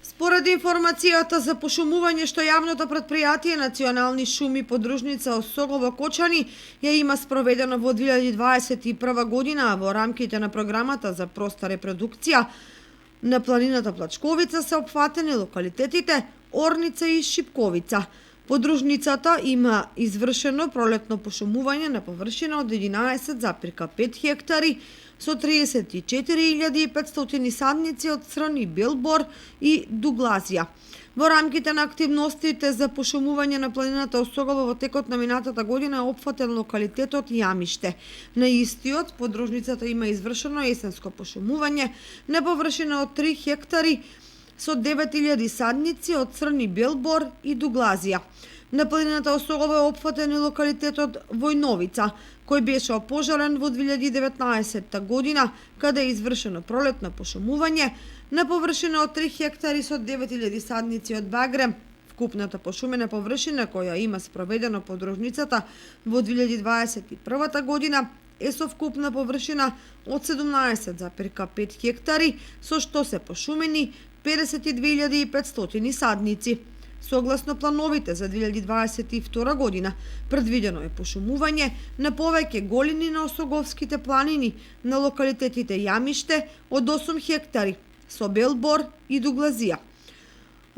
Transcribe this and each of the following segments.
Според информацијата за пошумување што јавното претпријатие Национални шуми подружница Осогово Кочани ја има спроведено во 2021 година во рамките на програмата за проста репродукција на планината Плачковица се опфатени локалитетите Орница и Шипковица. Подружницата има извршено пролетно пошумување на површина од 11,5 хектари со 34.500 садници од црн и бел бор и дуглазија. Во рамките на активностите за пошумување на планината Осогово во текот на минатата година е опфатен локалитетот Јамиште. На истиот, подружницата има извршено есенско пошумување на површина од 3 хектари со 9.000 садници од црн и бел бор и дуглазија. На планината Осогово е опфатен и локалитетот Војновица, кој беше опожарен во 2019 година, каде е извршено пролетно пошумување на површина од 3 хектари со 9.000 садници од багрем. Вкупната пошумена површина која има спроведено подружницата во 2021 година е со вкупна површина од 17,5 хектари, со што се пошумени 52.500 садници. Согласно плановите за 2022 година, предвидено е пошумување на повеќе голини на Осоговските планини на локалитетите Јамиште од 8 хектари со бел бор и дуглазија,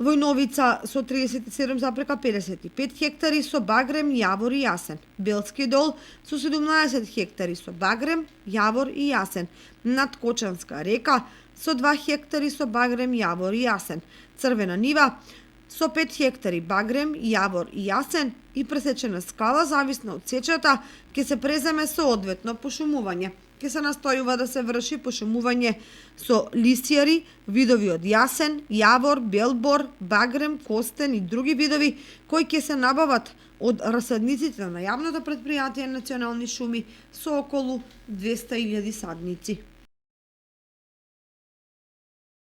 Војновица со 37,55 хектари со багрем, јавор и јасен, Белски дол со 17 хектари со багрем, јавор и јасен, Надкочанска река со 2 хектари со багрем, јавор и јасен, Црвена нива со 5 хектари багрем, јавор и јасен и пресечена скала, зависно од сечата, ќе се преземе со одветно пошумување. Ќе се настојува да се врши пошумување со лисјари, видови од јасен, јавор, белбор, багрем, костен и други видови кои ќе се набават од расадниците на јавното претпријатие Национални шуми со околу 200.000 садници.